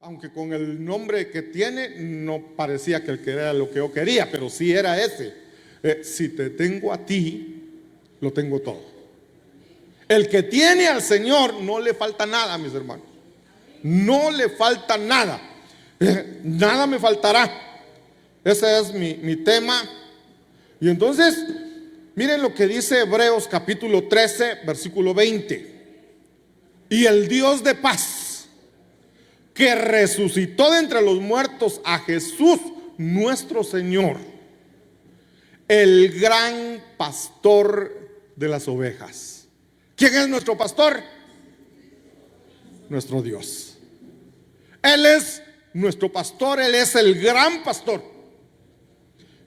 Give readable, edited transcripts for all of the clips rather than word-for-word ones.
aunque con el nombre que tiene no parecía que era lo que yo quería, pero sí era ese. Si te tengo a ti, lo tengo todo. El que tiene al Señor no le falta nada, mis hermanos. No le falta nada. Nada me faltará. Ese es mi tema. Y entonces, miren lo que dice Hebreos capítulo 13, versículo 20. Y el Dios de paz, que resucitó de entre los muertos a Jesús nuestro Señor, el gran pastor de las ovejas. ¿Quién es nuestro pastor? Nuestro Dios. Él es nuestro pastor, Él es el gran pastor.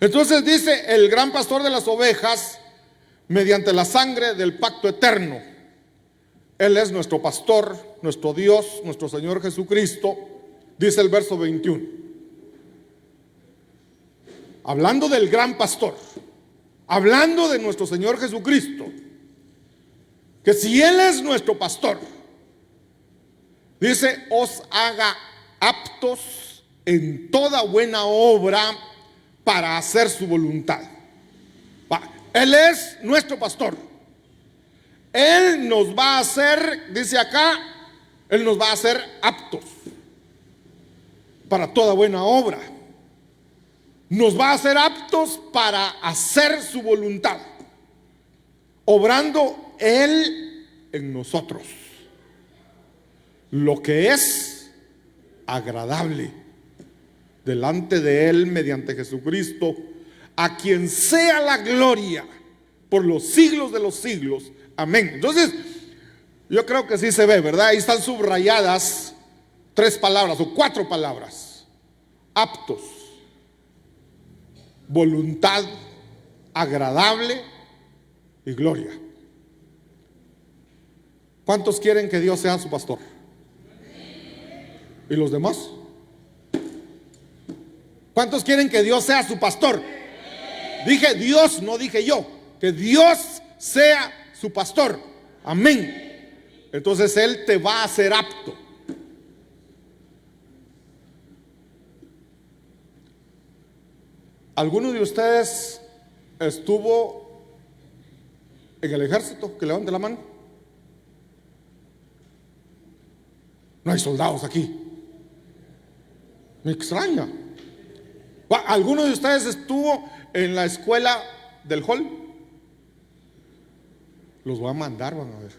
Entonces dice, el gran pastor de las ovejas, mediante la sangre del pacto eterno. Él es nuestro pastor, nuestro Dios, nuestro Señor Jesucristo. Dice el verso 21. Hablando del gran pastor, hablando de nuestro Señor Jesucristo, que si Él es nuestro pastor, dice, os haga aptos en toda buena obra para hacer su voluntad. Él es nuestro pastor. Él nos va a hacer, dice acá, Él nos va a hacer aptos para toda buena obra. Nos va a hacer aptos para hacer su voluntad, obrando Él en nosotros lo que es agradable delante de Él mediante Jesucristo, a quien sea la gloria por los siglos de los siglos. Amén. Entonces, yo creo que sí se ve, ¿verdad? Ahí están subrayadas 3 palabras o 4 palabras: aptos, voluntad, agradable y gloria. ¿Cuántos quieren que Dios sea su pastor? ¿Y los demás? ¿Cuántos quieren que Dios sea su pastor? Dije Dios, no dije yo. Que Dios sea su pastor. Amén. Entonces Él te va a hacer apto. ¿Alguno de ustedes estuvo en el ejército? Que levante la mano. No hay soldados aquí. Me extraña. ¿Alguno de ustedes estuvo en la escuela del hall? Los voy a mandar, van a ver.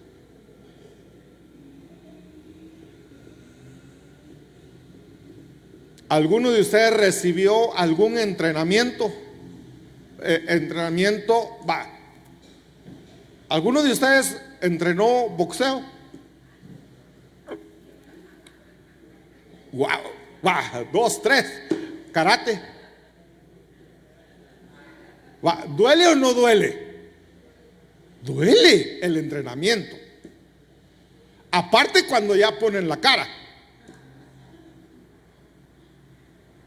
¿Alguno de ustedes recibió algún entrenamiento? ¿Alguno de ustedes entrenó boxeo? Wow, 2, 3. Karate. ¿Duele o no duele? Duele el entrenamiento. Aparte cuando ya ponen la cara.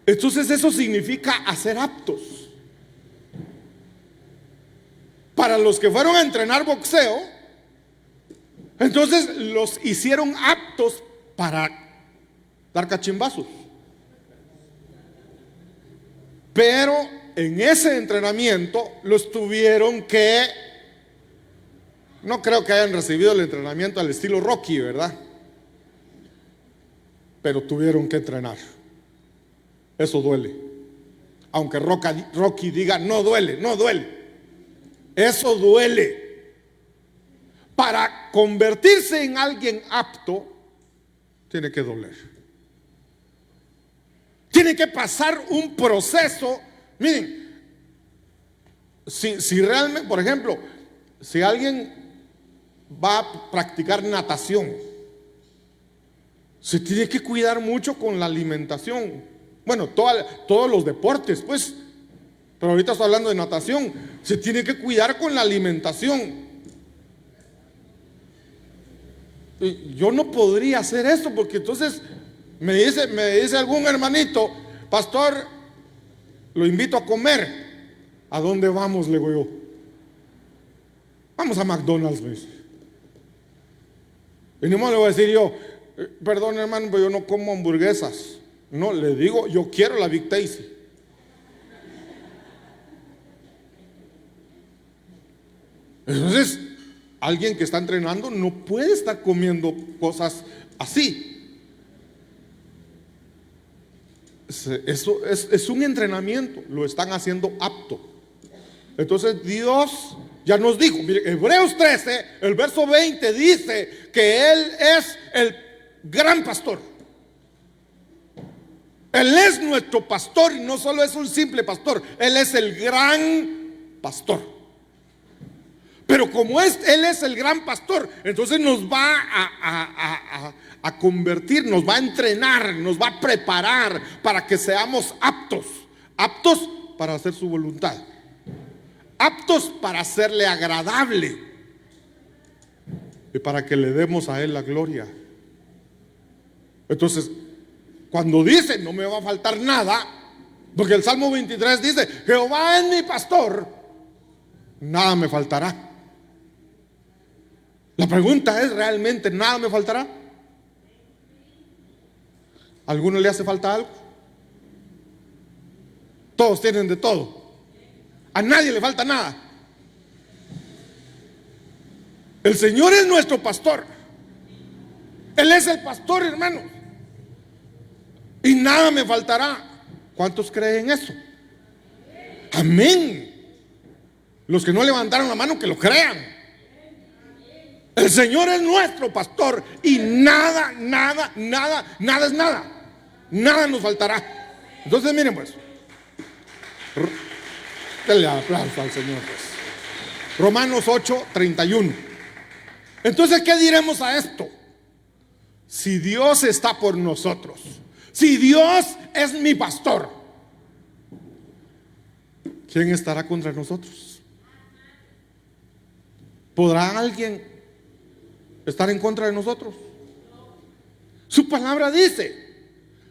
Entonces eso significa hacer aptos. Para los que fueron a entrenar boxeo, entonces los hicieron aptos para dar cachimbazos. Pero en ese entrenamiento los tuvieron que, no creo que hayan recibido el entrenamiento al estilo Rocky, ¿verdad? Pero tuvieron que entrenar. Eso duele. Aunque Rocky diga no duele, no duele. Eso duele. Para convertirse en alguien apto, tiene que doler. Tiene que pasar un proceso. Miren, si realmente, por ejemplo, si alguien va a practicar natación, se tiene que cuidar mucho con la alimentación. Bueno, todos los deportes, pues, pero ahorita estoy hablando de natación. Se tiene que cuidar con la alimentación. Y yo no podría hacer eso, porque entonces me dice algún hermanito: pastor, lo invito a comer. ¿A dónde vamos? Le digo yo. Vamos a McDonald's, me dice. Y no me le voy a decir yo, Perdón, hermano, pero yo no como hamburguesas. No, le digo, yo quiero la Big Tasty. Entonces, alguien que está entrenando no puede estar comiendo cosas así. Eso es un entrenamiento, lo están haciendo apto. Entonces Dios ya nos dijo, mire, Hebreos 13, el verso 20 dice que Él es el gran pastor. Él es nuestro pastor y no solo es un simple pastor, Él es el gran pastor. Pero como Él es el gran pastor, entonces nos va a convertir, nos va a entrenar, nos va a preparar para que seamos aptos para hacer su voluntad, aptos para hacerle agradable y para que le demos a Él la gloria. Entonces, cuando dice no me va a faltar nada, porque el Salmo 23 dice, Jehová es mi pastor, nada me faltará. La pregunta es, ¿realmente nada me faltará? ¿A alguno le hace falta algo? Todos tienen de todo. A nadie le falta nada. El Señor es nuestro pastor. Él es el pastor, hermano. Y nada me faltará. ¿Cuántos creen eso? Amén. Los que no levantaron la mano, que lo crean. El Señor es nuestro pastor y nada es nada. Nada nos faltará. Entonces miren pues, denle aplauso al Señor pues. Romanos 8:31. Entonces, ¿qué diremos a esto? Si Dios está por nosotros, si Dios es mi pastor, ¿quién estará contra nosotros? ¿Podrá alguien estar en contra de nosotros? Su palabra dice,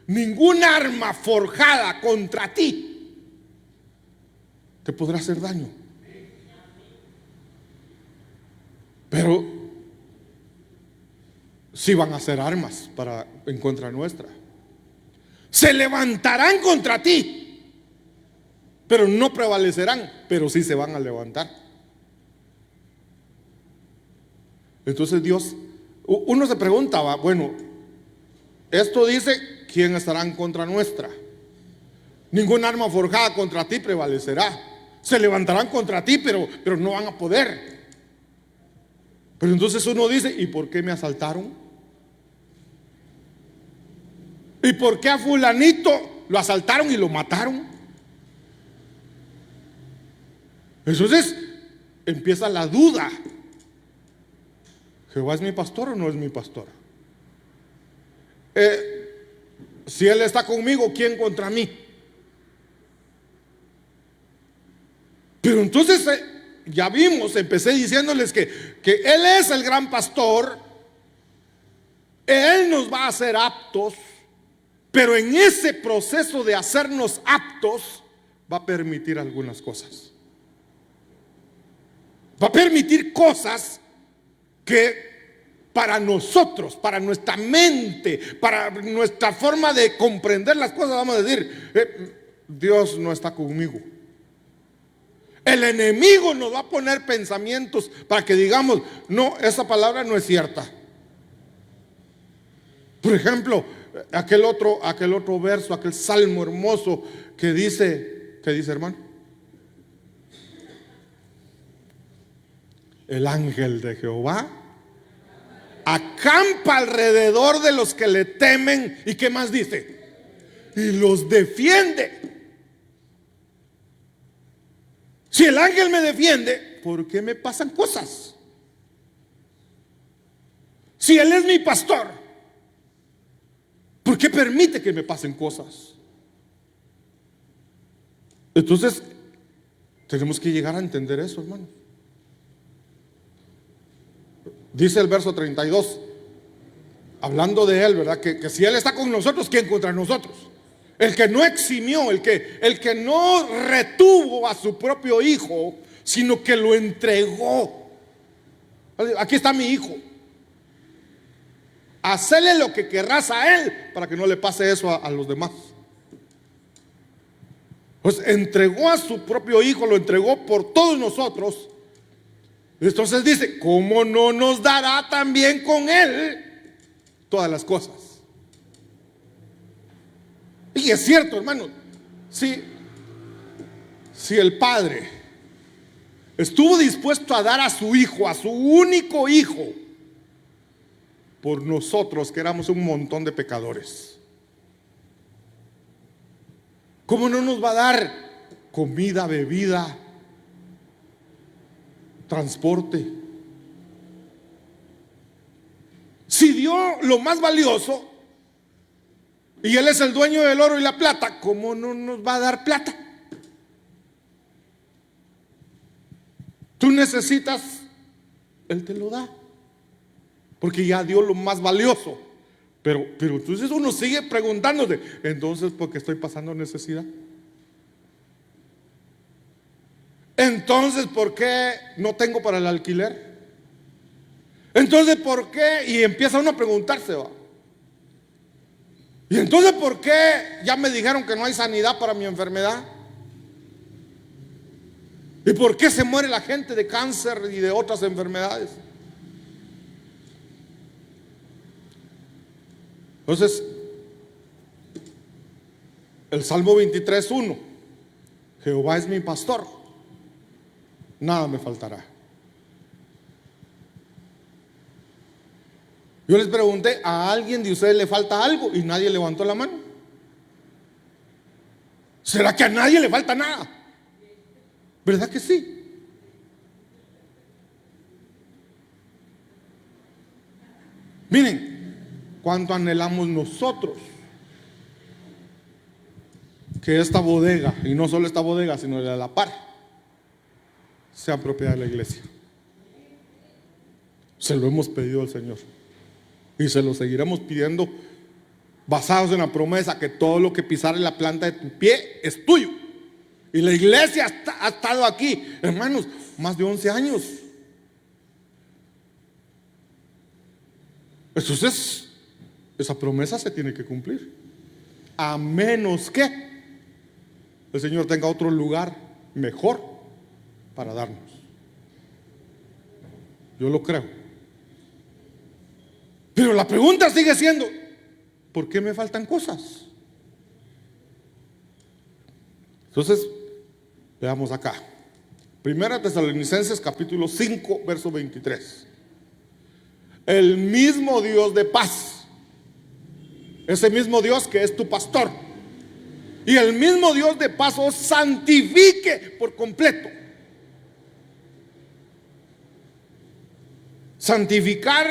ningún arma forjada contra ti te podrá hacer daño. Pero sí van a ser armas en contra nuestra. Se levantarán contra ti, pero no prevalecerán, pero sí se van a levantar. Entonces Dios, uno se preguntaba, bueno, esto dice, ¿quién estará en contra nuestra? Ningún arma forjada contra ti prevalecerá. Se levantarán contra ti, pero no van a poder. Pero entonces uno dice, ¿y por qué me asaltaron? ¿Y por qué a fulanito lo asaltaron y lo mataron? Entonces empieza la duda. ¿Jehová es mi pastor o no es mi pastor? Si Él está conmigo, ¿quién contra mí? Pero entonces ya vimos, empecé diciéndoles que Él es el gran pastor. Él nos va a hacer aptos, pero en ese proceso de hacernos aptos va a permitir algunas cosas. Va a permitir cosas que para nosotros, para nuestra mente, para nuestra forma de comprender las cosas, vamos a decir, Dios no está conmigo. El enemigo nos va a poner pensamientos para que digamos, no, esa palabra no es cierta. Por ejemplo, aquel otro verso, aquel salmo hermoso que dice, ¿qué dice, hermano? El ángel de Jehová acampa alrededor de los que le temen. ¿Y qué más dice? Y los defiende. Si el ángel me defiende, ¿por qué me pasan cosas? Si Él es mi pastor, ¿por qué permite que me pasen cosas? Entonces tenemos que llegar a entender eso, hermano. Dice el verso 32, hablando de Él, ¿verdad? Que si Él está con nosotros, ¿quién contra nosotros? El que no eximió, el que no retuvo a su propio hijo, sino que lo entregó. Aquí está mi hijo. Hacele lo que querrás a él para que no le pase eso a los demás. Pues entregó a su propio hijo, lo entregó por todos nosotros. Entonces dice, ¿cómo no nos dará también con él todas las cosas? Y es cierto, hermano, si el Padre estuvo dispuesto a dar a su hijo, a su único hijo, por nosotros que éramos un montón de pecadores, ¿cómo no nos va a dar comida, bebida, transporte? Si dio lo más valioso y Él es el dueño del oro y la plata, ¿cómo no nos va a dar plata? Tú necesitas, Él te lo da, porque ya dio lo más valioso. Pero entonces uno sigue preguntándose, entonces, ¿por qué estoy pasando necesidad? Entonces, ¿por qué no tengo para el alquiler? Entonces, ¿por qué? Y empieza uno a preguntarse, ¿va? Y entonces, ¿por qué ya me dijeron que no hay sanidad para mi enfermedad? ¿Y por qué se muere la gente de cáncer y de otras enfermedades? Entonces, el Salmo 23:1, Jehová es mi pastor, nada me faltará. Yo les pregunté, ¿a alguien de ustedes le falta algo? Y nadie levantó la mano. ¿Será que a nadie le falta nada? ¿Verdad que sí? Miren, cuánto anhelamos nosotros que esta bodega, y no solo esta bodega, sino la de la par, sea propiedad de la iglesia. Se lo hemos pedido al Señor y se lo seguiremos pidiendo, basados en la promesa que todo lo que pisare la planta de tu pie es tuyo. Y la iglesia ha estado aquí, hermanos, más de 11 años. Entonces, esa promesa se tiene que cumplir, a menos que el Señor tenga otro lugar mejor para darnos. Yo lo creo. Pero la pregunta sigue siendo, ¿por qué me faltan cosas? Entonces, veamos acá. Primera Tesalonicenses capítulo 5, verso 23. El mismo Dios de paz, ese mismo Dios que es tu pastor, y el mismo Dios de paz os santifique por completo. Santificar,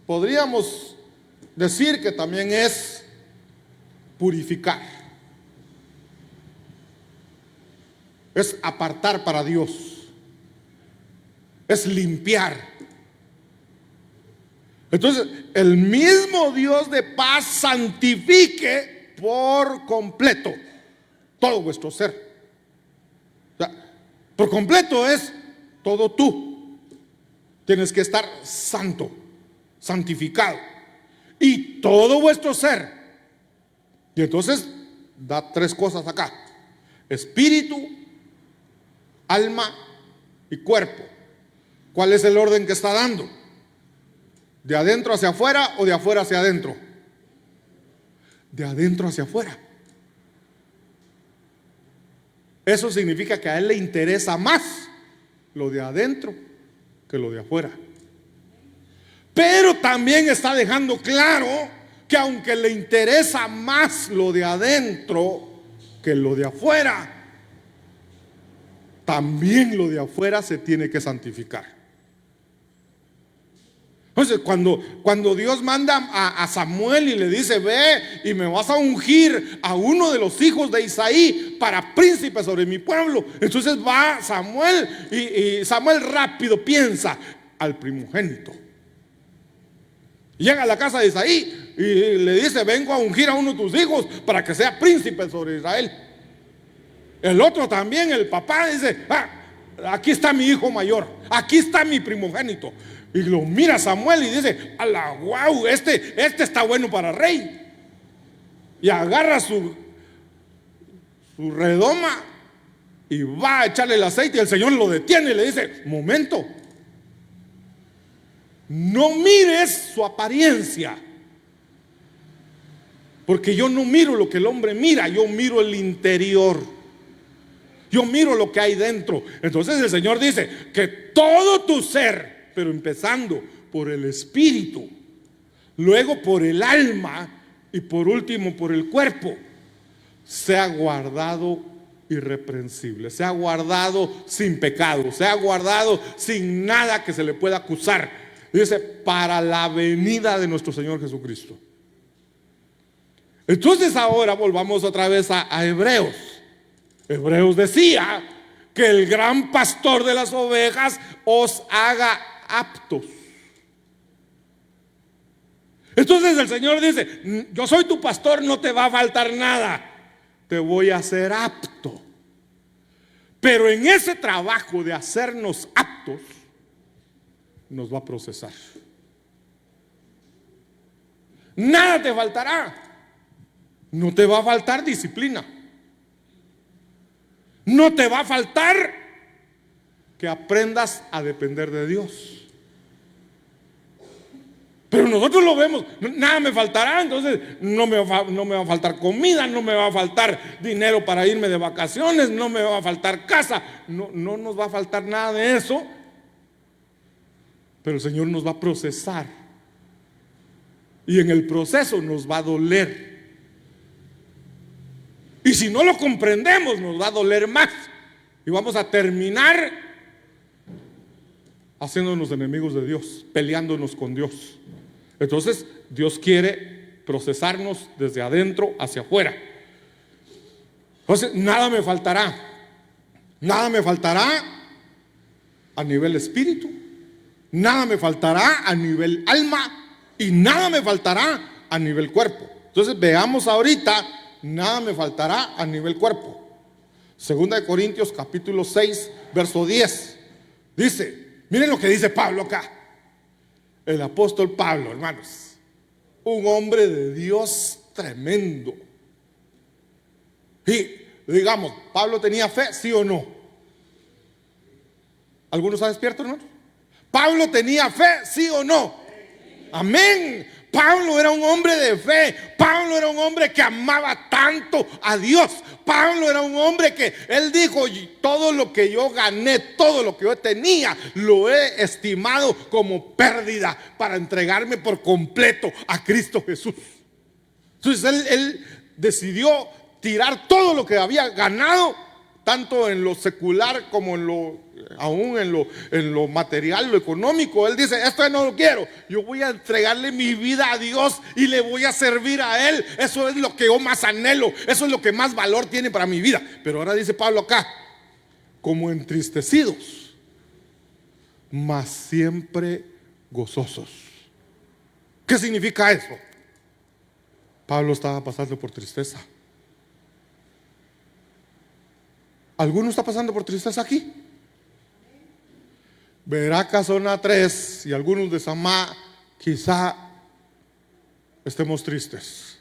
podríamos decir que también es purificar, es apartar para Dios, es limpiar. Entonces, el mismo Dios de paz santifique por completo todo vuestro ser. O sea, por completo es todo tú. Tienes que estar santo, santificado, y todo vuestro ser. Y entonces da 3 cosas acá: espíritu, alma y cuerpo. ¿Cuál es el orden que está dando? ¿De adentro hacia afuera o de afuera hacia adentro? De adentro hacia afuera. Eso significa que a él le interesa más lo de adentro que lo de afuera. Pero también está dejando claro que aunque le interesa más lo de adentro que lo de afuera, también lo de afuera se tiene que santificar. Entonces, cuando Dios manda a Samuel y le dice, ve y me vas a ungir a uno de los hijos de Isaí para príncipe sobre mi pueblo, entonces va Samuel y Samuel rápido piensa al primogénito. Llega a la casa de Isaí y le dice, vengo a ungir a uno de tus hijos para que sea príncipe sobre Israel. El otro también, el papá, dice, aquí está mi hijo mayor, aquí está mi primogénito. Y lo mira Samuel y dice: a la guau, este está bueno para rey. Y agarra su redoma y va a echarle el aceite, y el Señor lo detiene y le dice: momento, no mires su apariencia, porque yo no miro lo que el hombre mira, yo miro el interior, yo miro lo que hay dentro. Entonces el Señor dice que todo tu ser, pero empezando por el espíritu, luego por el alma y por último por el cuerpo, sea guardado irreprensible, sea guardado sin pecado, sea guardado sin nada que se le pueda acusar. Dice: para la venida de nuestro Señor Jesucristo. Entonces ahora volvamos otra vez a Hebreos. Hebreos decía que el gran pastor de las ovejas os haga aptos. Entonces el Señor dice: yo soy tu pastor, no te va a faltar nada, te voy a hacer apto. Pero en ese trabajo de hacernos aptos, nos va a procesar. Nada te faltará. No te va a faltar disciplina. No te va a faltar que aprendas a depender de Dios. Pero nosotros lo vemos: nada me faltará, entonces no me va a faltar comida, no me va a faltar dinero para irme de vacaciones, no me va a faltar casa. No nos va a faltar nada de eso. Pero el Señor nos va a procesar, y en el proceso nos va a doler. Y si no lo comprendemos, nos va a doler más, y vamos a terminar haciéndonos enemigos de Dios, peleándonos con Dios. Entonces Dios quiere procesarnos desde adentro hacia afuera. Entonces nada me faltará. Nada me faltará a nivel espíritu, nada me faltará a nivel alma, y nada me faltará a nivel cuerpo. Entonces veamos ahorita: nada me faltará a nivel cuerpo. Segunda de Corintios capítulo 6 verso 10 dice, miren lo que dice Pablo acá. El apóstol Pablo, hermanos, un hombre de Dios tremendo. Y digamos, ¿Pablo tenía fe, sí o no? ¿Algunos están despiertos, hermanos? ¿Pablo tenía fe, sí o no? Amén. Pablo era un hombre de fe. Pablo era un hombre que amaba tanto a Dios. Pablo era un hombre que él dijo: todo lo que yo gané, todo lo que yo tenía, lo he estimado como pérdida para entregarme por completo a Cristo Jesús. Entonces él decidió tirar todo lo que había ganado, tanto en lo secular como aún en lo material, lo económico. Él dice: esto no lo quiero, yo voy a entregarle mi vida a Dios y le voy a servir a Él. Eso es lo que yo más anhelo, eso es lo que más valor tiene para mi vida. Pero ahora dice Pablo acá: como entristecidos, mas siempre gozosos. ¿Qué significa eso? Pablo estaba pasando por tristeza. ¿Alguno está pasando por tristeza aquí? Veraca, zona 3 y algunos de Samá, quizá estemos tristes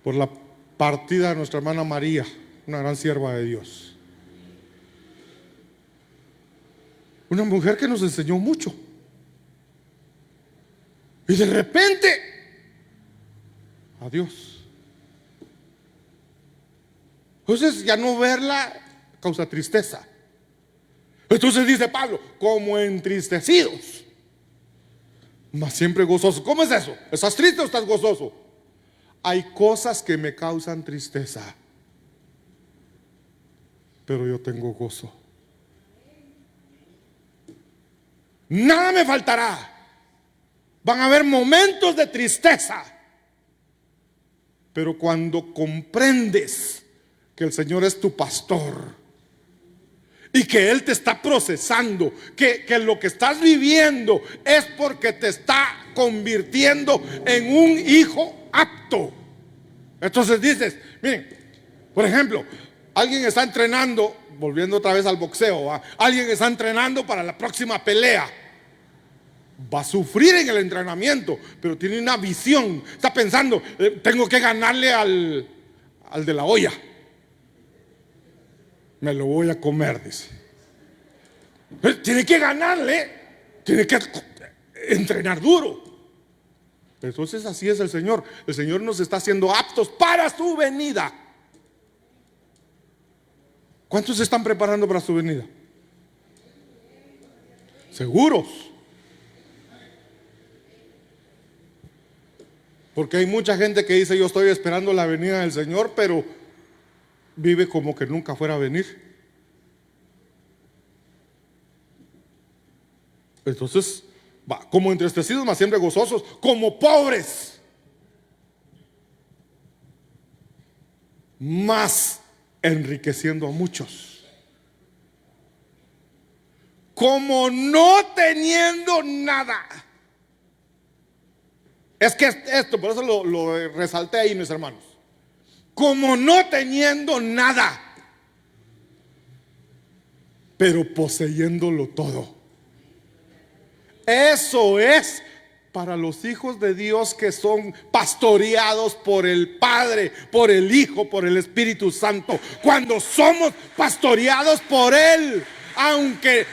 por la partida de nuestra hermana María, una gran sierva de Dios, una mujer que nos enseñó mucho. Y de repente, adiós. Entonces ya no verla causa tristeza. Entonces dice Pablo: como entristecidos, mas siempre gozosos. ¿Cómo es eso? ¿Estás triste o estás gozoso? Hay cosas que me causan tristeza, pero yo tengo gozo. Nada me faltará. Van a haber momentos de tristeza, pero cuando comprendes que el Señor es tu pastor y que Él te está procesando, que lo que estás viviendo es porque te está convirtiendo en un hijo apto. Entonces dices: miren, por ejemplo, Alguien está entrenando, volviendo otra vez al boxeo, ¿va? Alguien está entrenando para la próxima pelea. Va a sufrir en el entrenamiento, pero tiene una visión. Está pensando, tengo que ganarle al de la olla. Me lo voy a comer, dice. Tiene que ganarle, tiene que entrenar duro. Entonces así es el Señor. El Señor nos está haciendo aptos para su venida. ¿Cuántos se están preparando para su venida? Seguros. Porque hay mucha gente que dice: yo estoy esperando la venida del Señor, pero vive como que nunca fuera a venir. Entonces, como entristecidos, mas siempre gozosos, como pobres, mas enriqueciendo a muchos, como no teniendo nada. Es que esto, por eso lo resalté ahí, mis hermanos. Como no teniendo nada, pero poseyéndolo todo. Eso es para los hijos de Dios que son pastoreados por el Padre, por el Hijo, por el Espíritu Santo. Cuando somos pastoreados por Él, aunque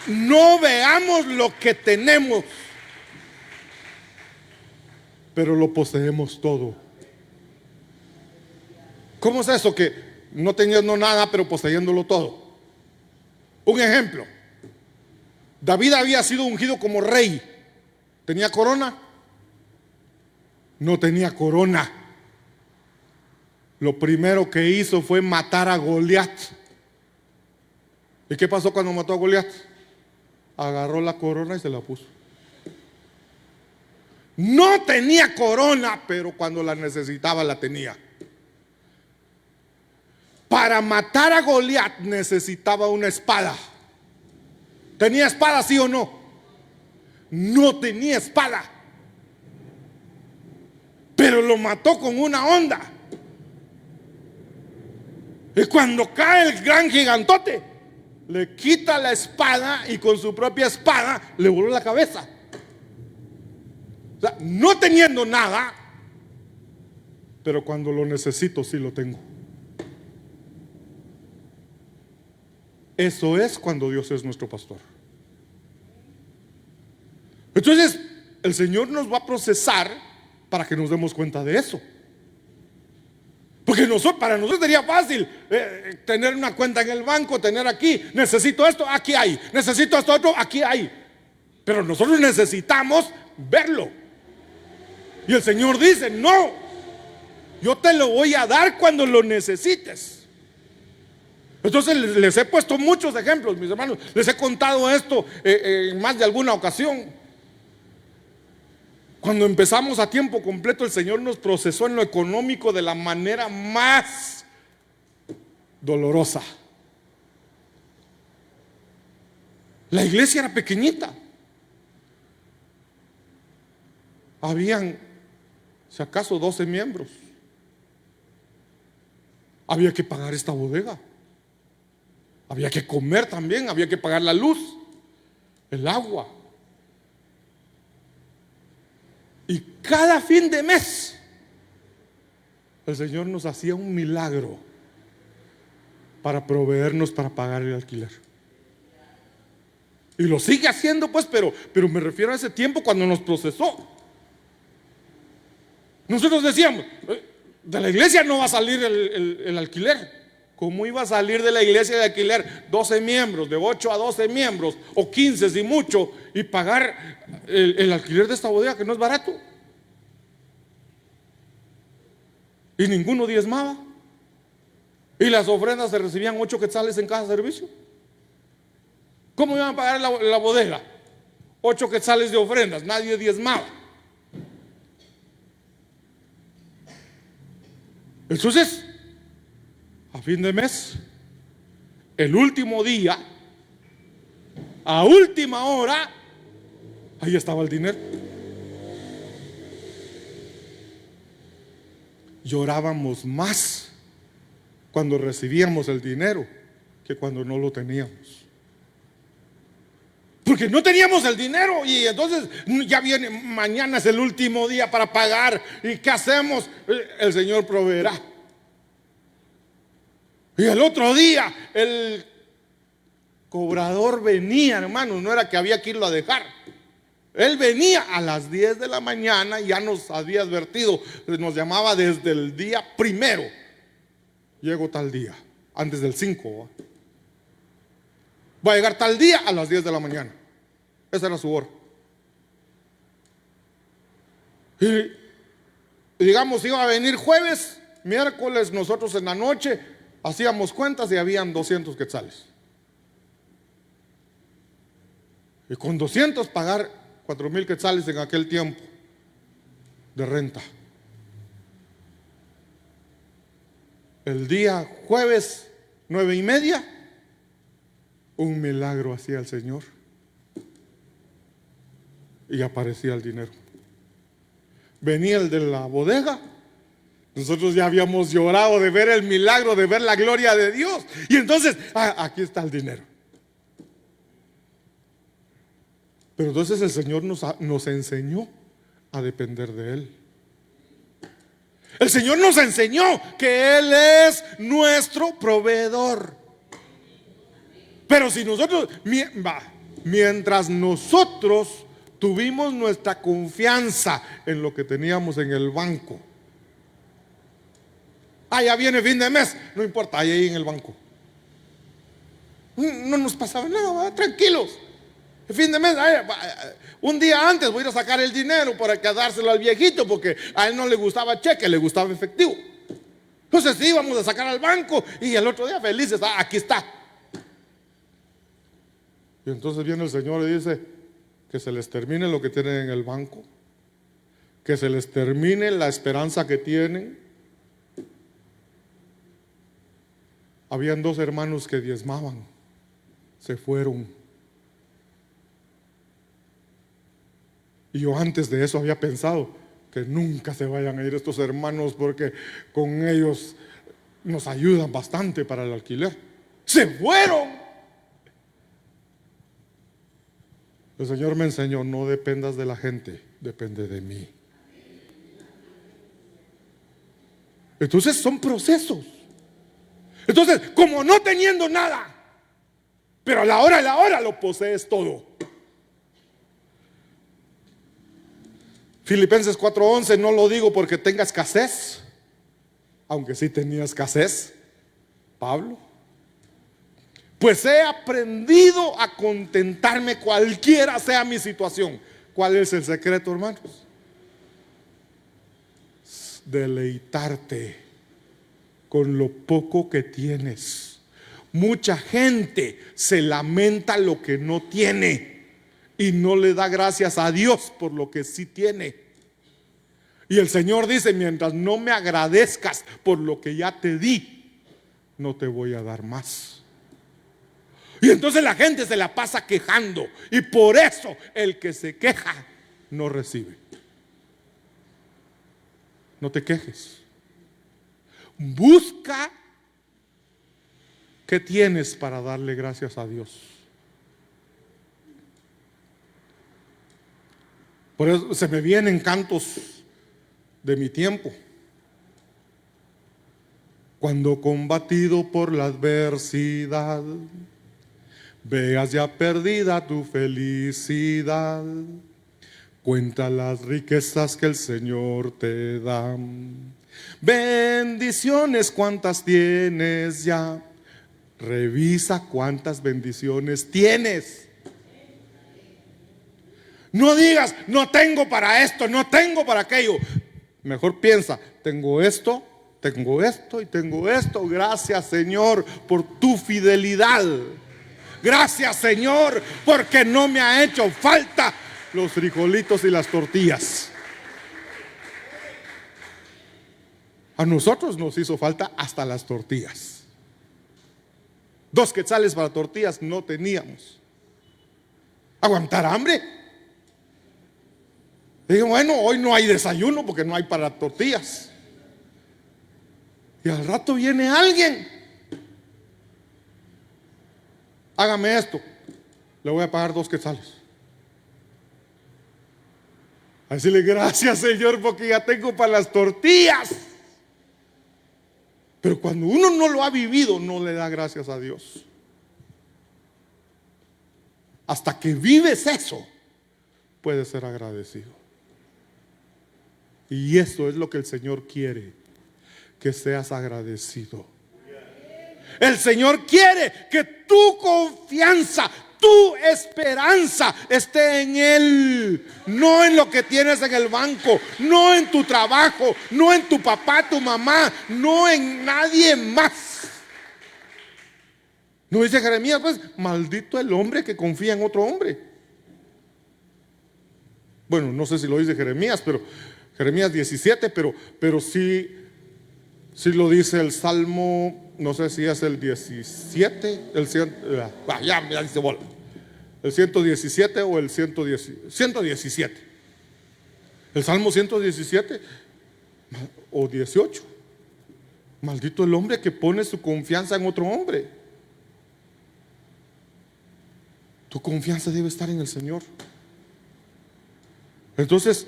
no veamos lo que tenemos, pero lo poseemos todo. ¿Cómo es eso que no teniendo nada pero poseyéndolo todo? Un ejemplo: David había sido ungido como rey. ¿Tenía corona? No tenía corona. Lo primero que hizo fue matar a Goliat. ¿Y qué pasó cuando mató a Goliat? Agarró la corona y se la puso. No tenía corona, pero cuando la necesitaba la tenía. Para matar a Goliat necesitaba una espada. ¿Tenía espada, sí o no? No tenía espada, pero lo mató con una onda. Y cuando cae el gran gigantote, le quita la espada y con su propia espada le voló la cabeza. O sea, no teniendo nada, pero cuando lo necesito sí lo tengo. Eso es cuando Dios es nuestro pastor. Entonces el Señor nos va a procesar para que nos demos cuenta de eso. Porque para nosotros sería fácil tener una cuenta en el banco, tener aquí, necesito esto, aquí hay, necesito esto otro, aquí hay. Pero nosotros necesitamos verlo. Y el Señor dice: no, yo te lo voy a dar cuando lo necesites. Entonces les he puesto muchos ejemplos, mis hermanos. Les he contado esto en más de alguna ocasión. Cuando empezamos a tiempo completo, el Señor nos procesó en lo económico de la manera más dolorosa. La iglesia era pequeñita. Habían, si acaso, 12 miembros. Había que pagar esta bodega. Había que comer también, había que pagar la luz, el agua. Y cada fin de mes el Señor nos hacía un milagro para proveernos para pagar el alquiler. Y lo sigue haciendo, pues, pero me refiero a ese tiempo cuando nos procesó. Nosotros decíamos: de la iglesia no va a salir el alquiler. ¿Cómo iba a salir de la iglesia de alquiler 12 miembros, de 8 a 12 miembros, o 15 si mucho, y pagar el alquiler de esta bodega que no es barato? Y ninguno diezmaba. Y las ofrendas se recibían 8 quetzales en cada servicio. ¿Cómo iban a pagar la bodega? 8 quetzales de ofrendas, nadie diezmaba. Entonces, a fin de mes, el último día, a última hora, ahí estaba el dinero. Llorábamos más cuando recibíamos el dinero que cuando no lo teníamos. Porque no teníamos el dinero y entonces ya viene, mañana es el último día para pagar. ¿Y qué hacemos? El Señor proveerá. Y el otro día el cobrador venía, hermanos, no era que había que irlo a dejar. Él venía a las 10 de la mañana, ya nos había advertido, nos llamaba desde el día primero. Llego tal día, antes del 5. Va a llegar tal día a las 10 de la mañana. Esa era su hora. Y digamos, iba a venir jueves, miércoles, nosotros en la noche hacíamos cuentas y habían 200 quetzales. Y con 200 pagar 4,000 quetzales en aquel tiempo de renta. El día jueves 9:30, un milagro hacía el Señor y aparecía el dinero. Venía el de la bodega. Nosotros ya habíamos llorado de ver el milagro, de ver la gloria de Dios. Y entonces, aquí está el dinero. Pero entonces el Señor nos enseñó a depender de Él. El Señor nos enseñó que Él es nuestro proveedor. Pero si nosotros, mientras nosotros tuvimos nuestra confianza en lo que teníamos en el banco, ya viene fin de mes, no importa, ahí en el banco. No nos pasaba nada, tranquilos. El fin de mes, un día antes voy a ir a sacar el dinero para dárselo al viejito, porque a él no le gustaba cheque, le gustaba efectivo. Entonces íbamos a sacar al banco y el otro día felices, aquí está. Y entonces viene el Señor y dice que se les termine lo que tienen en el banco, que se les termine la esperanza que tienen. Habían 2 hermanos que diezmaban, se fueron. Y yo antes de eso había pensado que nunca se vayan a ir estos hermanos, porque con ellos nos ayudan bastante para el alquiler. Se fueron. El Señor me enseñó: no dependas de la gente, depende de mí. Entonces son procesos. Entonces, como no teniendo nada, pero a la hora lo posees todo. Filipenses 4:11, no lo digo porque tenga escasez, aunque sí tenía escasez Pablo, pues he aprendido a contentarme cualquiera sea mi situación. ¿Cuál es el secreto, hermanos? Deleitarte con lo poco que tienes. Mucha gente se lamenta lo que no tiene y no le da gracias a Dios por lo que sí tiene. Y el Señor dice: mientras no me agradezcas por lo que ya te di, no te voy a dar más. Y entonces la gente se la pasa quejando, y por eso el que se queja no recibe. No te quejes. Busca qué tienes para darle gracias a Dios. Por eso se me vienen cantos de mi tiempo. Cuando combatido por la adversidad, veas ya perdida tu felicidad, cuenta las riquezas que el Señor te da. Bendiciones cuántas tienes ya. Revisa cuántas bendiciones tienes. No digas: no tengo para esto, no tengo para aquello. Mejor piensa: tengo esto y tengo esto. Gracias, Señor, por tu fidelidad. Gracias, Señor, porque no me ha hecho falta los frijolitos y las tortillas. A nosotros nos hizo falta hasta las tortillas. 2 quetzales para tortillas no teníamos. ¿Aguantar hambre? Dije: bueno, hoy no hay desayuno porque no hay para tortillas. Y al rato viene alguien. Hágame esto, le voy a pagar 2 quetzales. A decirle: gracias, Señor, porque ya tengo para las tortillas. Pero cuando uno no lo ha vivido, no le da gracias a Dios. Hasta que vives eso, puedes ser agradecido. Y eso es lo que el Señor quiere, que seas agradecido. El Señor quiere que tu confianza, tu esperanza esté en Él, no en lo que tienes en el banco, no en tu trabajo, no en tu papá, tu mamá, no en nadie más. No dice Jeremías, pues, maldito el hombre que confía en otro hombre. Bueno, no sé si lo dice Jeremías, pero Jeremías 17, pero sí lo dice el Salmo. No sé si es el 17, el 117 o el 117. El Salmo 117 o 18. Maldito el hombre que pone su confianza en otro hombre. Tu confianza debe estar en el Señor. Entonces,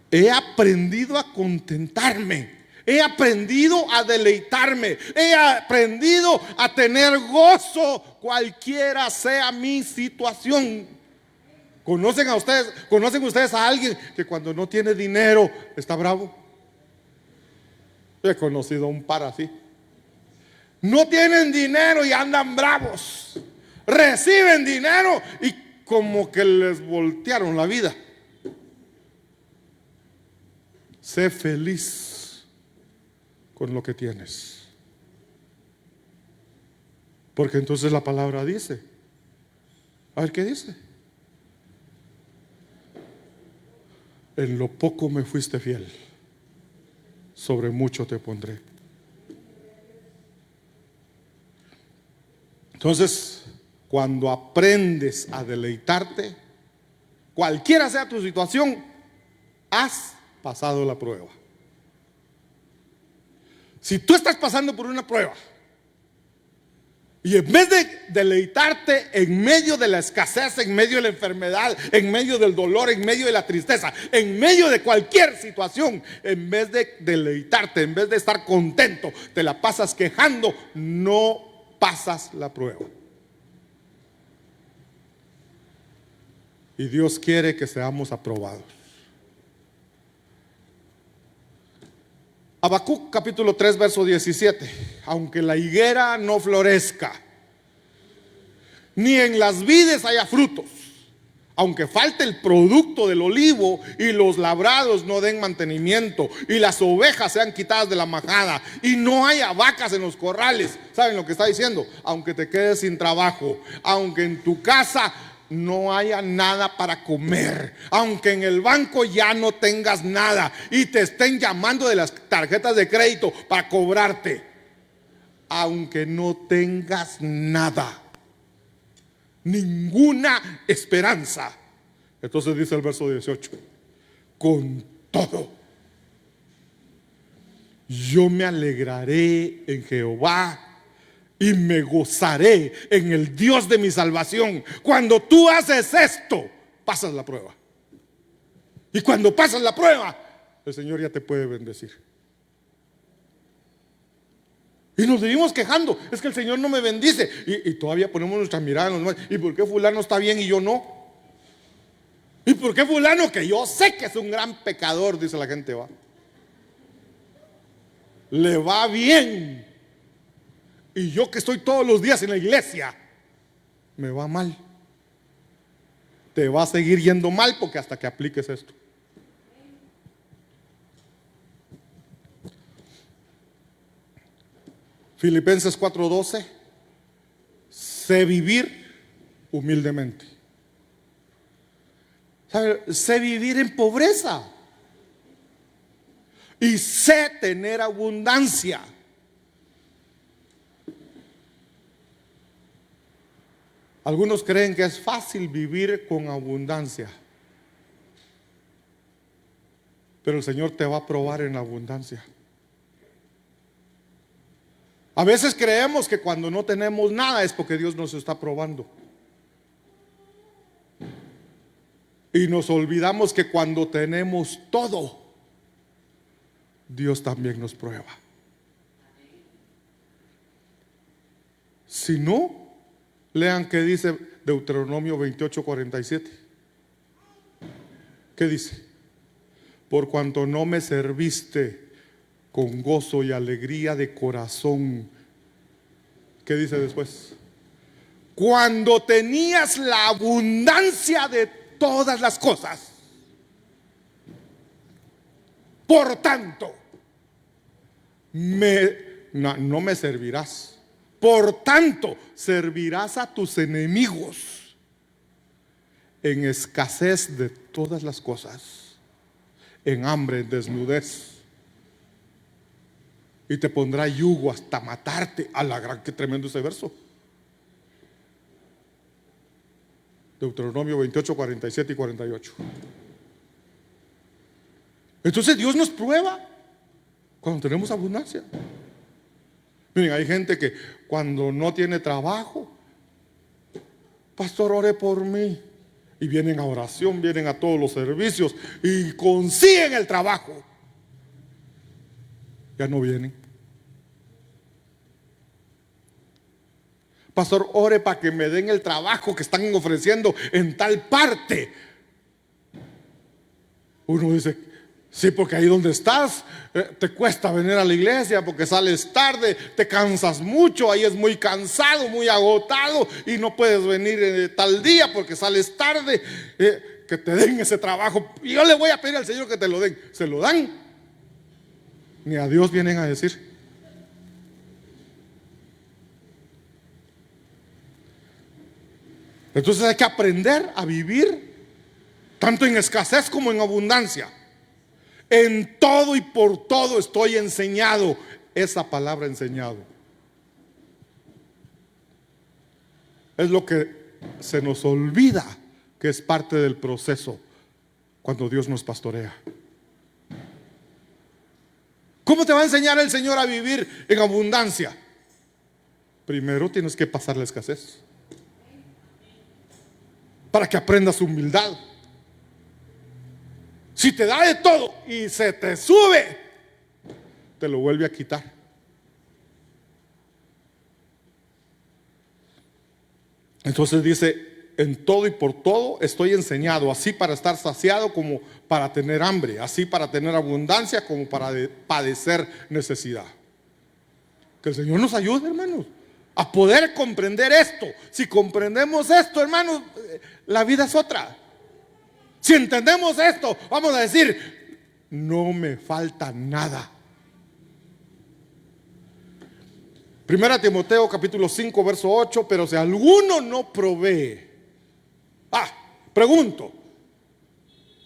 he aprendido a contentarme. He aprendido a deleitarme. He aprendido a tener gozo cualquiera sea mi situación. ¿Conocen ustedes a alguien que cuando no tiene dinero está bravo? He conocido a un par así. No tienen dinero y andan bravos. Reciben dinero y como que les voltearon la vida. Sé feliz con lo que tienes, porque entonces la palabra dice, a ver qué dice: en lo poco me fuiste fiel, sobre mucho te pondré. Entonces, cuando aprendes a deleitarte, cualquiera sea tu situación, has pasado la prueba. Si tú estás pasando por una prueba y en vez de deleitarte en medio de la escasez, en medio de la enfermedad, en medio del dolor, en medio de la tristeza, en medio de cualquier situación, en vez de deleitarte, en vez de estar contento, te la pasas quejando, no pasas la prueba. Y Dios quiere que seamos aprobados. Habacuc capítulo 3 verso 17: aunque la higuera no florezca, ni en las vides haya frutos, aunque falte el producto del olivo y los labrados no den mantenimiento y las ovejas sean quitadas de la majada y no haya vacas en los corrales. ¿Saben lo que está diciendo? Aunque te quedes sin trabajo, aunque en tu casa no haya nada para comer, aunque en el banco ya no tengas nada y te estén llamando de las tarjetas de crédito para cobrarte, aunque no tengas nada, ninguna esperanza, entonces dice el verso 18: con todo yo me alegraré en Jehová y me gozaré en el Dios de mi salvación. Cuando tú haces esto, pasas la prueba. Y cuando pasas la prueba, el Señor ya te puede bendecir. Y nos seguimos quejando: es que el Señor no me bendice. Y todavía ponemos nuestra mirada en los demás. ¿Y por qué fulano está bien y yo no? ¿Y por qué fulano, que yo sé que es un gran pecador, dice la gente, le va bien? Y yo que estoy todos los días en la iglesia, me va mal. Te va a seguir yendo mal porque hasta que apliques esto. Filipenses 4:12: sé vivir humildemente. ¿Sabe? Sé vivir en pobreza y sé tener abundancia. Algunos creen que es fácil vivir con abundancia, pero el Señor te va a probar en la abundancia. A veces creemos que cuando no tenemos nada es porque Dios nos está probando. Y nos olvidamos que cuando tenemos todo, Dios también nos prueba. Si no, lean qué dice Deuteronomio 28:47. ¿Qué dice? Por cuanto no me serviste con gozo y alegría de corazón. ¿Qué dice después? Cuando tenías la abundancia de todas las cosas. Por tanto, no me servirás. Por tanto, servirás a tus enemigos en escasez de todas las cosas, en hambre, en desnudez. Y te pondrá yugo hasta matarte. A la gran, qué tremendo ese verso. Deuteronomio 28, 47 y 48. Entonces Dios nos prueba cuando tenemos abundancia. Miren, hay gente que cuando no tiene trabajo, pastor, ore por mí. Y vienen a oración, vienen a todos los servicios y consiguen el trabajo. Ya no vienen. Pastor, ore para que me den el trabajo que están ofreciendo en tal parte. Uno dice, sí, porque ahí donde estás te cuesta venir a la iglesia porque sales tarde, te cansas mucho, ahí es muy cansado, muy agotado y no puedes venir tal día porque sales tarde. Que te den ese trabajo. Y yo le voy a pedir al Señor que te lo den. ¿Se lo dan? Ni a Dios vienen a decir. Entonces hay que aprender a vivir tanto en escasez como en abundancia. En todo y por todo estoy enseñado. Esa palabra enseñado es lo que se nos olvida, que es parte del proceso cuando Dios nos pastorea. ¿Cómo te va a enseñar el Señor a vivir en abundancia? Primero tienes que pasar la escasez, para que aprendas humildad. Si te da de todo y se te sube, te lo vuelve a quitar. Entonces dice, en todo y por todo estoy enseñado, así para estar saciado como para tener hambre, así para tener abundancia como para padecer necesidad. Que el Señor nos ayude, hermanos, a poder comprender esto. Si comprendemos esto, hermanos, la vida es otra. Si entendemos esto, vamos a decir, no me falta nada. Primera Timoteo capítulo 5 verso 8. Pero si alguno no provee, pregunto,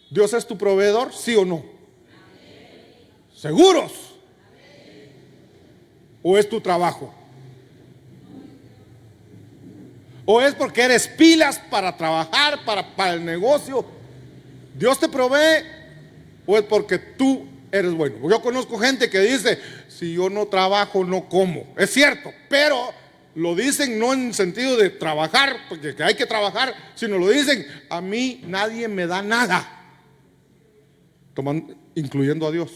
¿Dios es tu proveedor? ¿Sí o no? ¿Seguros? ¿O es tu trabajo? ¿O es porque eres pilas para trabajar, para el negocio? ¿Dios te provee o es porque tú eres bueno? Yo conozco gente que dice, si yo no trabajo no como. Es cierto, pero lo dicen no en sentido de trabajar, porque hay que trabajar, sino lo dicen, a mí nadie me da nada, incluyendo a Dios.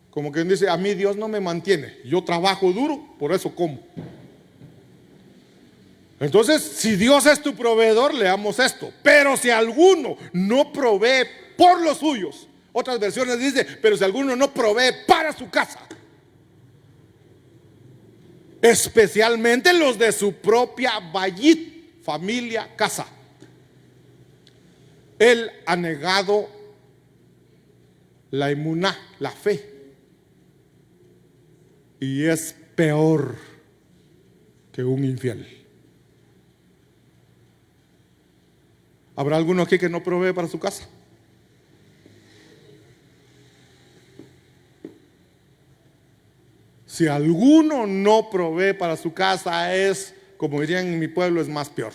Como quien dice, a mí Dios no me mantiene, yo trabajo duro, por eso como. Entonces, si Dios es tu proveedor, leamos esto. Pero si alguno no provee por los suyos, otras versiones dice, pero si alguno no provee para su casa, especialmente los de su propia bayit, familia, casa, él ha negado la emuná, la fe, y es peor que un infiel. ¿Habrá alguno aquí que no provee para su casa? Si alguno no provee para su casa, es, como dirían en mi pueblo, es más peor.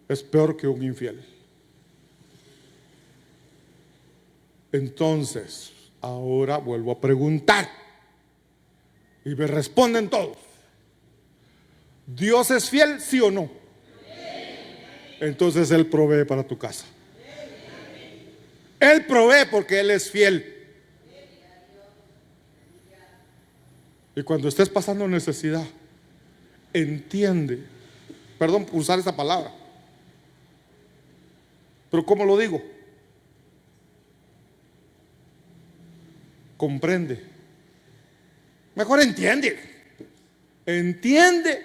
Es peor que un infiel. Entonces, Ahora vuelvo a preguntar y me responden todos. ¿Dios es fiel, sí o no? Entonces Él provee para tu casa. Él provee porque Él es fiel. Y cuando estés pasando necesidad, entiende, perdón por usar esa palabra, pero ¿cómo lo digo? Comprende. Mejor entiende. Entiende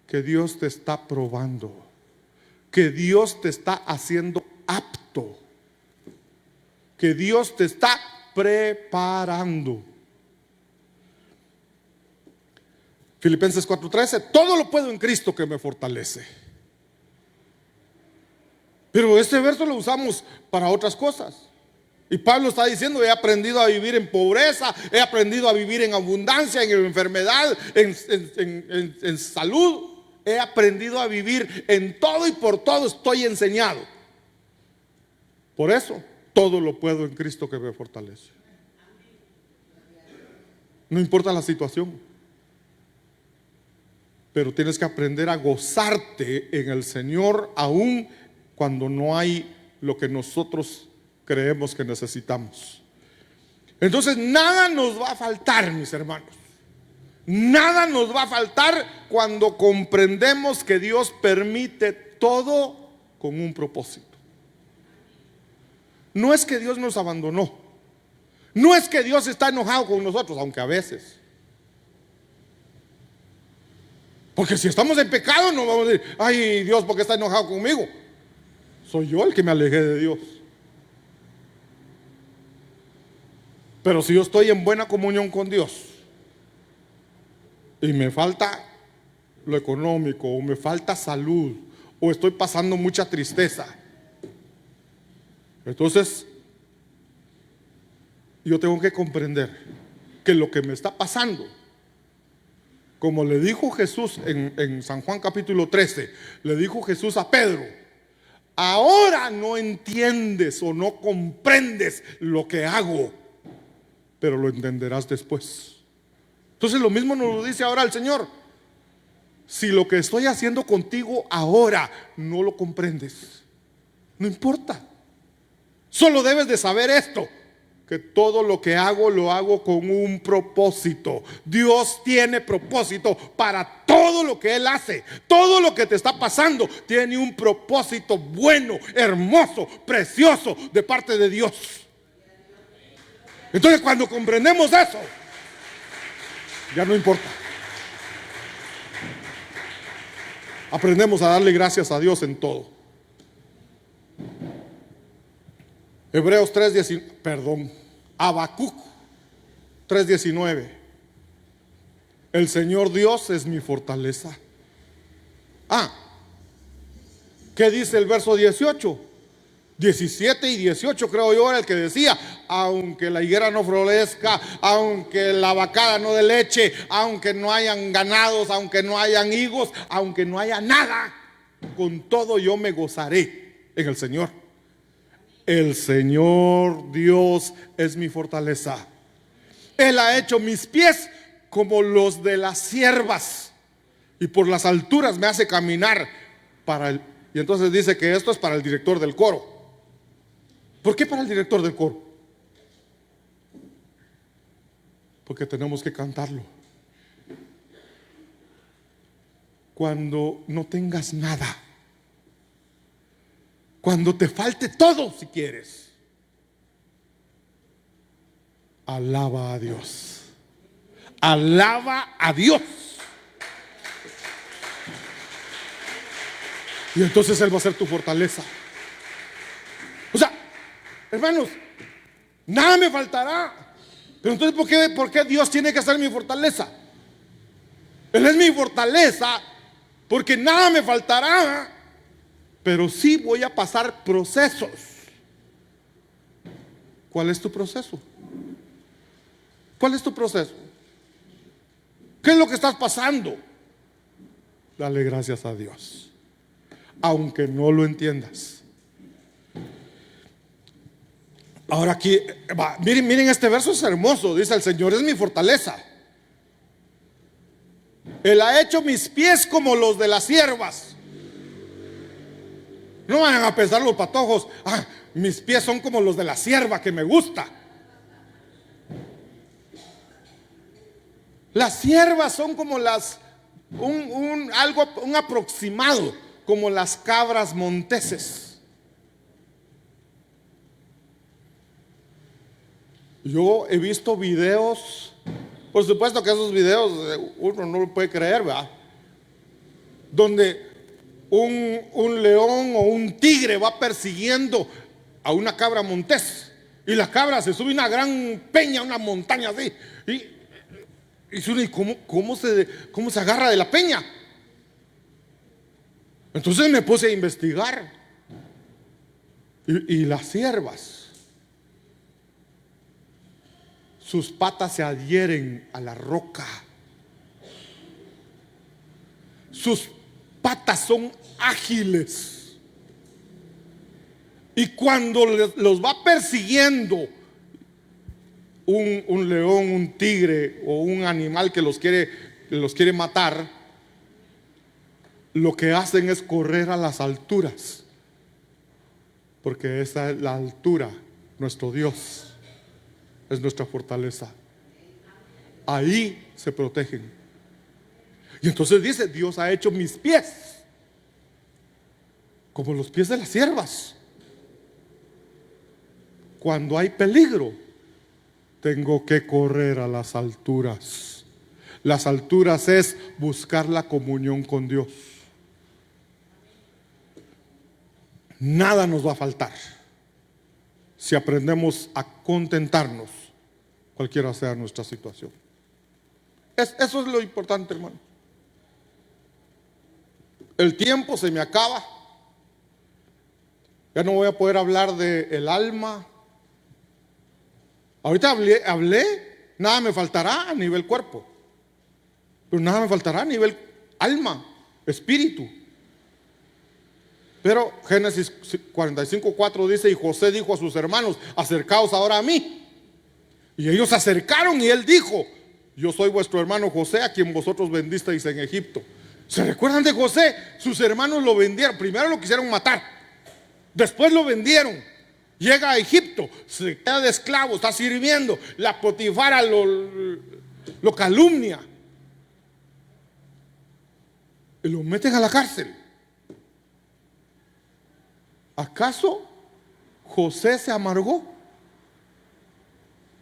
que Dios te está probando, que Dios te está haciendo apto, que Dios te está preparando. Filipenses 4:13, todo lo puedo en Cristo que me fortalece. Pero este verso lo usamos para otras cosas. Y Pablo está diciendo, he aprendido a vivir en pobreza, he aprendido a vivir en abundancia, en enfermedad, en salud. He aprendido a vivir en todo y por todo estoy enseñado. Por eso, todo lo puedo en Cristo que me fortalece. No importa la situación, pero tienes que aprender a gozarte en el Señor aún cuando no hay lo que nosotros creemos que necesitamos. Entonces nada nos va a faltar, mis hermanos. Nada nos va a faltar cuando comprendemos que Dios permite todo con un propósito. No es que Dios nos abandonó. No es que Dios está enojado con nosotros, aunque a veces. Porque si estamos en pecado no vamos a decir, ay Dios, ¿por qué está enojado conmigo? Soy yo el que me alejé de Dios. Pero si yo estoy en buena comunión con Dios y me falta lo económico, o me falta salud, o estoy pasando mucha tristeza, entonces yo tengo que comprender que lo que me está pasando, como le dijo Jesús en San Juan capítulo 13, le dijo Jesús a Pedro, ahora no entiendes o no comprendes lo que hago, pero lo entenderás después. Entonces lo mismo nos lo dice ahora el Señor. Si lo que estoy haciendo contigo ahora no lo comprendes, no importa. Solo debes de saber esto, que todo lo que hago lo hago con un propósito. Dios tiene propósito para todo lo que Él hace. Todo lo que te está pasando tiene un propósito bueno, hermoso, precioso de parte de Dios. Entonces cuando comprendemos eso, ya no importa. Aprendemos a darle gracias a Dios en todo. Hebreos 3:19, Habacuc 3:19. El Señor Dios es mi fortaleza. ¿Qué dice el verso 18? 17 y 18 creo yo era el que decía, aunque la higuera no florezca, aunque la vacada no dé leche, aunque no hayan ganados, aunque no hayan higos, aunque no haya nada, con todo yo me gozaré en el Señor. El Señor Dios es mi fortaleza. Él ha hecho mis pies como los de las ciervas y por las alturas me hace caminar para él. Y entonces dice que esto es para el director del coro. ¿Por qué para el director del coro? Porque tenemos que cantarlo. Cuando no tengas nada, cuando te falte todo, si quieres, alaba a Dios. Alaba a Dios. Y entonces Él va a ser tu fortaleza. O sea, hermanos, nada me faltará. Pero entonces, ¿por qué Dios tiene que ser mi fortaleza? Él es mi fortaleza porque nada me faltará, pero sí voy a pasar procesos. ¿Cuál es tu proceso? ¿Cuál es tu proceso? ¿Qué es lo que estás pasando? Dale gracias a Dios, aunque no lo entiendas. Ahora aquí, miren, este verso es hermoso. Dice: el Señor es mi fortaleza. Él ha hecho mis pies como los de las siervas. No vayan a pensar los patojos: mis pies son como los de la sierva que me gusta. Las siervas son como un aproximado, como las cabras monteses. Yo he visto videos, por supuesto que esos videos uno no lo puede creer, ¿verdad? Donde un león o un tigre va persiguiendo a una cabra montés, y la cabra se sube una gran peña, una montaña así, y ¿cómo se agarra de la peña? Entonces me puse a investigar, y las siervas, sus patas se adhieren a la roca. Sus patas son ágiles. Y cuando los va persiguiendo un león, un tigre o un animal que los quiere matar, lo que hacen es correr a las alturas, porque esa es la altura. Nuestro Dios es nuestra fortaleza. Ahí se protegen. Y entonces dice: Dios ha hecho mis pies como los pies de las siervas. Cuando hay peligro, tengo que correr a las alturas. Las alturas es buscar la comunión con Dios. Nada nos va a faltar si aprendemos a contentarnos, cualquiera sea nuestra situación. Eso es lo importante, hermano. El tiempo se me acaba. Ya no voy a poder hablar del alma. Ahorita hablé, nada me faltará a nivel cuerpo, pero nada me faltará a nivel alma, espíritu. Pero Génesis 45:4 dice: y José dijo a sus hermanos: acercaos ahora a mí. Y ellos se acercaron, y él dijo: yo soy vuestro hermano José, a quien vosotros vendisteis en Egipto. ¿Se recuerdan de José? Sus hermanos lo vendieron. Primero lo quisieron matar, después lo vendieron. Llega a Egipto, se queda de esclavo, está sirviendo. La Potifara lo calumnia y lo meten a la cárcel. ¿Acaso José se amargó?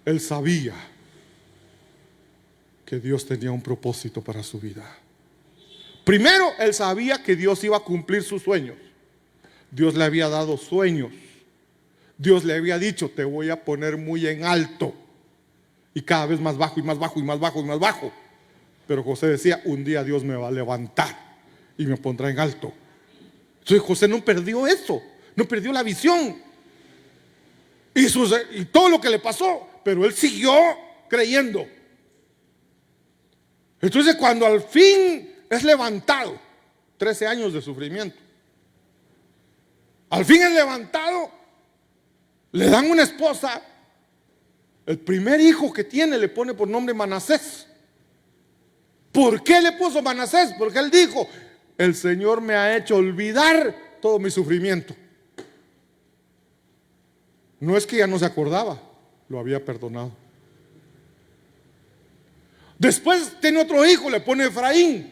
Él sabía que Dios tenía un propósito para su vida. Primero, él sabía que Dios iba a cumplir sus sueños. Dios le había dado sueños. Dios le había dicho: te voy a poner muy en alto, y cada vez más bajo y más bajo y más bajo y más bajo. Pero José decía: un día Dios me va a levantar y me pondrá en alto. Entonces José no perdió eso, no perdió la visión y todo lo que le pasó, pero él siguió creyendo. Entonces, cuando al fin es levantado, 13 años de sufrimiento, al fin es levantado, le dan una esposa. El primer hijo que tiene le pone por nombre Manasés. ¿Por qué le puso Manasés? Porque él dijo: el Señor me ha hecho olvidar todo mi sufrimiento. No es que ya no se acordaba, lo había perdonado. Después tiene otro hijo, le pone Efraín.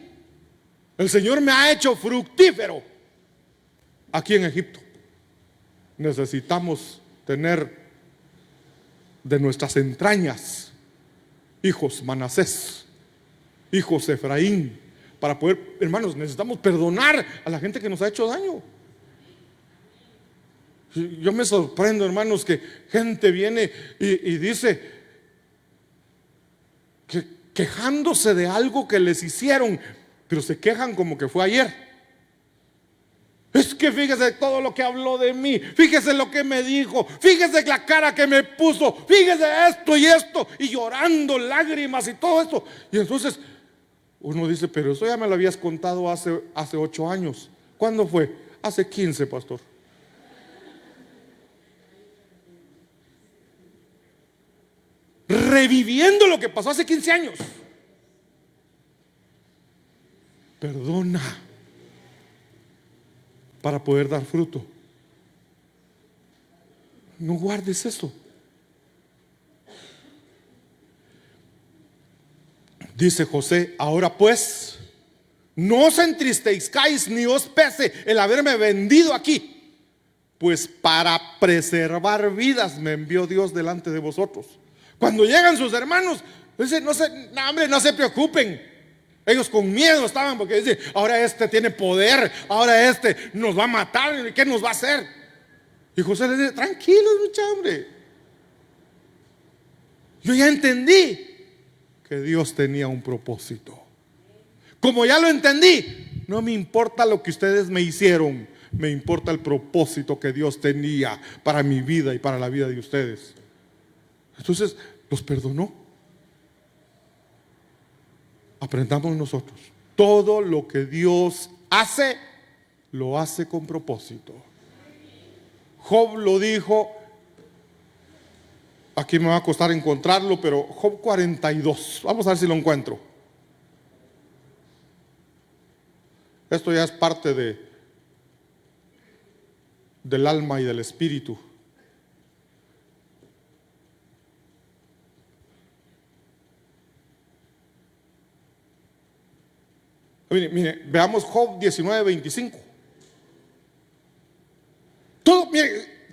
El Señor me ha hecho fructífero aquí en Egipto. Necesitamos tener de nuestras entrañas hijos Manasés, hijos Efraín, para poder, hermanos, necesitamos perdonar a la gente que nos ha hecho daño. Yo me sorprendo, hermanos, que gente viene y dice, quejándose de algo que les hicieron, pero se quejan como que fue ayer. Es que fíjese todo lo que habló de mí, fíjese lo que me dijo, fíjese la cara que me puso, fíjese esto y esto, y llorando, lágrimas y todo esto. Y entonces uno dice: pero eso ya me lo habías contado hace 8 años. ¿Cuándo fue? Hace 15, pastor. reviviendo lo que pasó hace 15 años. Perdona para poder dar fruto. No guardes eso. Dice José: ahora pues, no os entristezcáis ni os pese el haberme vendido aquí, pues para preservar vidas me envió Dios delante de vosotros. Cuando llegan sus hermanos, dice: no, hombre, no se preocupen. Ellos con miedo estaban, porque dice: ahora este tiene poder, ahora este nos va a matar, ¿qué nos va a hacer? Y José les dice: tranquilos, mucha hombre, yo ya entendí que Dios tenía un propósito. Como ya lo entendí, no me importa lo que ustedes me hicieron, me importa el propósito que Dios tenía para mi vida y para la vida de ustedes. Entonces los perdonó. Aprendamos nosotros: todo lo que Dios hace, lo hace con propósito. Job lo dijo, aquí me va a costar encontrarlo, pero Job 42, vamos a ver si lo encuentro. Esto ya es parte del alma y del espíritu. Mire, veamos Job 19:25.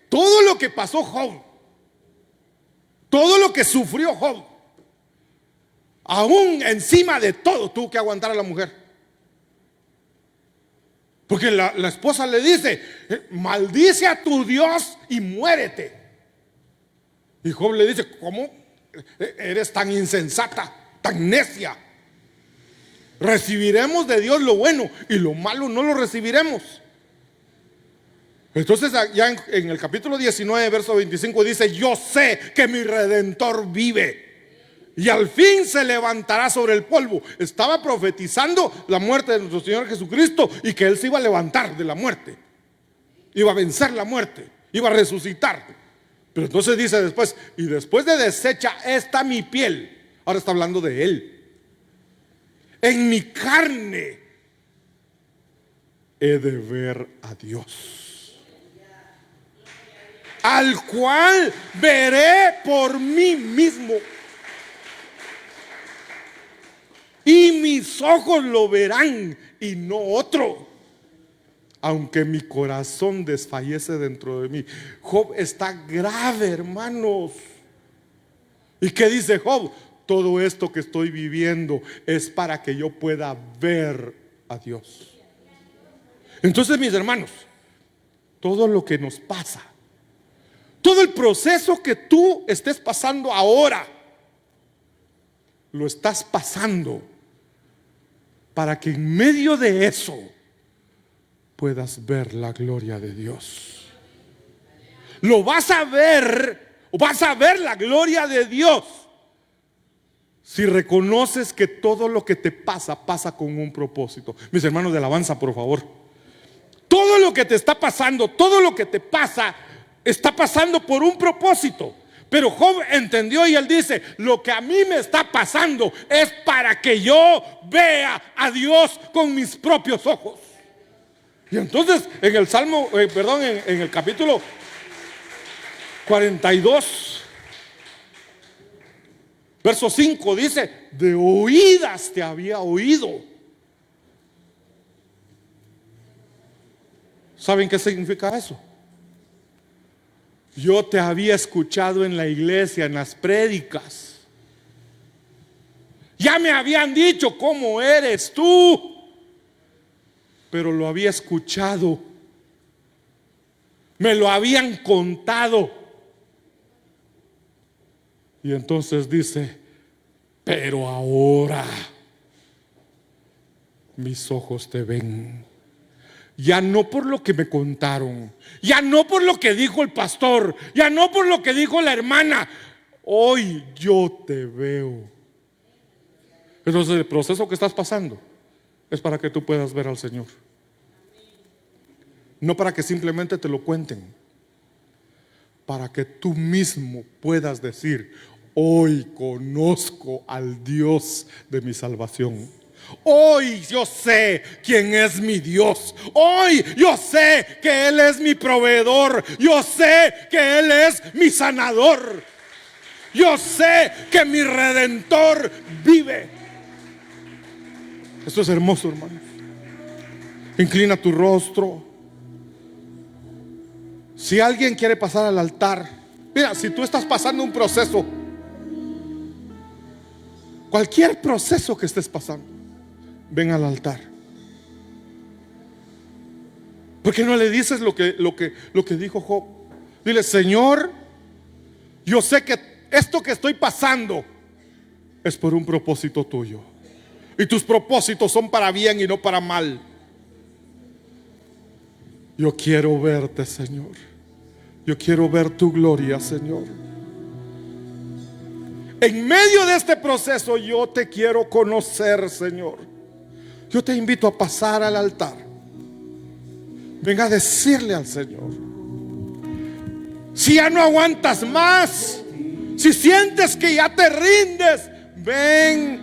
Todo lo que pasó Job, todo lo que sufrió Job, aún encima de todo tuvo que aguantar a la mujer. Porque la esposa le dice: maldice a tu Dios y muérete. Y Job le dice: ¿cómo eres tan insensata, tan necia? Recibiremos de Dios lo bueno y lo malo no lo recibiremos. Entonces ya en el capítulo 19 verso 25 dice: yo sé que mi Redentor vive y al fin se levantará sobre el polvo. Estaba profetizando la muerte de nuestro Señor Jesucristo y que Él se iba a levantar de la muerte, iba a vencer la muerte, iba a resucitar. Pero entonces dice después: y después de deshecha esta mi piel, ahora está hablando de Él, en mi carne he de ver a Dios, al cual veré por mí mismo, y mis ojos lo verán y no otro, aunque mi corazón desfallece dentro de mí. Job está grave, hermanos. ¿Y qué dice Job? Todo esto que estoy viviendo es para que yo pueda ver a Dios. Entonces, mis hermanos, todo lo que nos pasa, todo el proceso que tú estés pasando ahora, lo estás pasando para que en medio de eso puedas ver la gloria de Dios. Lo vas a ver, vas a ver la gloria de Dios si reconoces que todo lo que te pasa, pasa con un propósito. Mis hermanos de alabanza, por favor, todo lo que te está pasando, todo lo que te pasa, está pasando por un propósito. Pero Job entendió y él dice: lo que a mí me está pasando es para que yo vea a Dios con mis propios ojos. Y entonces en el Salmo, en el capítulo 42, verso 5 dice: de oídas te había oído. ¿Saben qué significa eso? Yo te había escuchado en la iglesia, en las prédicas. Ya me habían dicho cómo eres tú, pero lo había escuchado, me lo habían contado. Y entonces dice: pero ahora mis ojos te ven. Ya no por lo que me contaron, ya no por lo que dijo el pastor, ya no por lo que dijo la hermana. Hoy yo te veo. Entonces el proceso que estás pasando es para que tú puedas ver al Señor, no para que simplemente te lo cuenten, para que tú mismo puedas decir: Hoy conozco al Dios de mi salvación. Hoy yo sé quién es mi Dios. Hoy yo sé que Él es mi proveedor. Yo sé que Él es mi sanador. Yo sé que mi Redentor vive. Esto es hermoso, hermano. Inclina tu rostro. Si alguien quiere pasar al altar, mira, si tú estás pasando un proceso, cualquier proceso que estés pasando, ven al altar. ¿Por qué no le dices lo que dijo Job? Dile: Señor, yo sé que esto que estoy pasando es por un propósito tuyo, y tus propósitos son para bien y no para mal. Yo quiero verte, Señor. Yo quiero ver tu gloria, Señor. En medio de este proceso yo te quiero conocer, Señor. Yo te invito a pasar al altar. Venga a decirle al Señor. Si ya no aguantas más, si sientes que ya te rindes, ven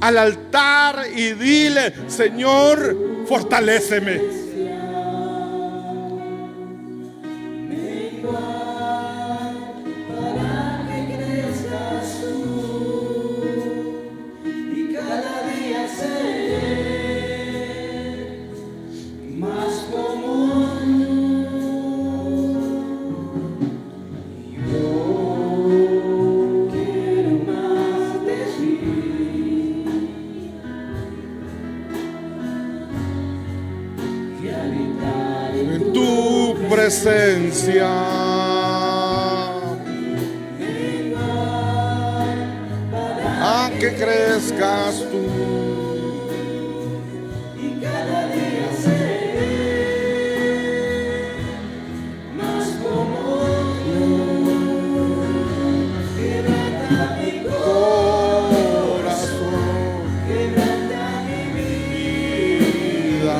al altar y dile: Señor, fortaléceme. En tu presencia a que crezcas tú. Y cada día seré más como tú. Quebranta mi corazón, quebranta mi vida.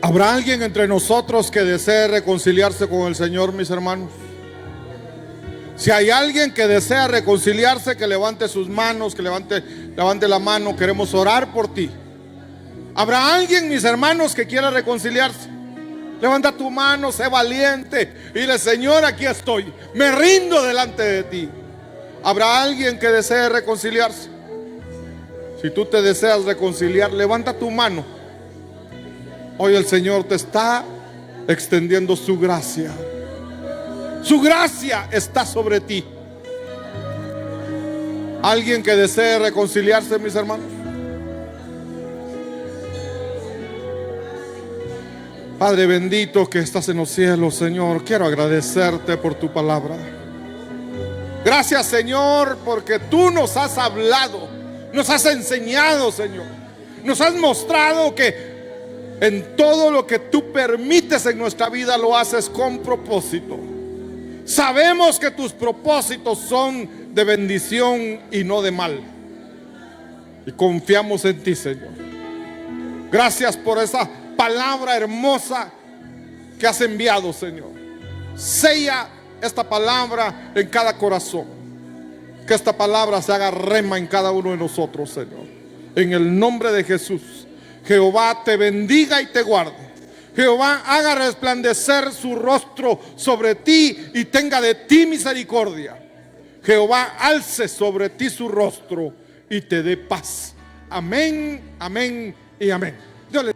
¿Habrá alguien entre nosotros que desee reconciliarse con el Señor, mis hermanos? Si hay alguien que desea reconciliarse, que levante sus manos, que levante la mano. Queremos orar por ti. ¿Habrá alguien, mis hermanos, que quiera reconciliarse? Levanta tu mano, sé valiente y dile: Señor, aquí estoy, me rindo delante de ti. ¿Habrá alguien que desee reconciliarse? Si tú te deseas reconciliar, levanta tu mano. Hoy el Señor te está extendiendo su gracia. Su gracia está sobre ti. ¿Alguien que desee reconciliarse, mis hermanos? Padre bendito que estás en los cielos, Señor, quiero agradecerte por tu palabra. Gracias, Señor, porque tú nos has hablado, nos has enseñado, Señor. Nos has mostrado que en todo lo que tú permites en nuestra vida lo haces con propósito. Sabemos que tus propósitos son de bendición y no de mal. Y confiamos en ti, Señor. Gracias por esa palabra hermosa que has enviado, Señor. Sella esta palabra en cada corazón. Que esta palabra se haga rema en cada uno de nosotros, Señor. En el nombre de Jesús. Jehová te bendiga y te guarde. Jehová haga resplandecer su rostro sobre ti y tenga de ti misericordia. Jehová alce sobre ti su rostro y te dé paz. Amén, amén y amén. Dios le